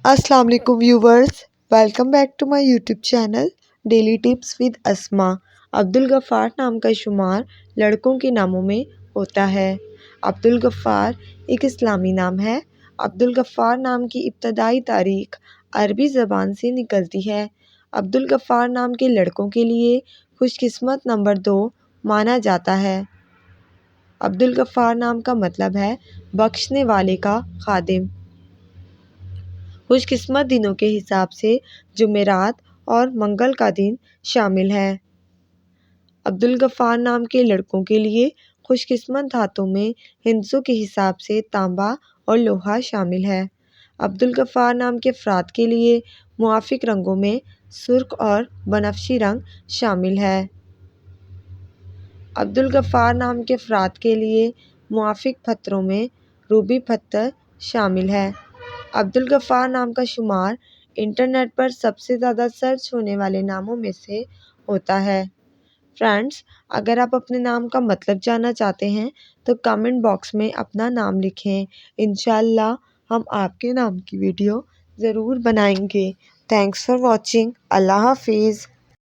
अस्सलाम वालेकुम viewers, welcome back to my YouTube channel daily tips with Asma. Abdul Ghaffar नाम का शुमार लड़कों के नामों में होता है। अब्दुल गफ़ार एक इस्लामी नाम है। अब्दुल गफ़ार नाम की इब्तदाई तारीख अरबी ज़बान से निकलती है। अब्दुल गफ़ार नाम के लड़कों के लिए खुशकिस्मत नंबर 2 माना जाता है। अब्दुल गफ़ार नाम का मतलब है बख्शने वाले का खादिम। खुशकिस्मत दिनों के हिसाब से जुमेरात और मंगल का दिन शामिल है। अब्दुल गफ़ार नाम के लड़कों के लिए खुशकिस्मत धातों में हिंसों के हिसाब से तांबा और लोहा शामिल है। अब्दुल गफ़ार नाम के अफराद के लिए मुआफ़िक रंगों में सुर्ख और बनफशी रंग शामिल है। अब्दुल गफ़ार नाम के अफराद के लिए मुआफ़िक पत्थरों में रूबी पत्थर शामिल है। अब्दुल गफ़ार नाम का शुमार इंटरनेट पर सबसे ज़्यादा सर्च होने वाले नामों में से होता है। फ्रेंड्स, अगर आप अपने नाम का मतलब जानना चाहते हैं तो कमेंट बॉक्स में अपना नाम लिखें। इंशाअल्लाह हम आपके नाम की वीडियो ज़रूर बनाएंगे। Thanks for watching. अल्लाह हाफिज़।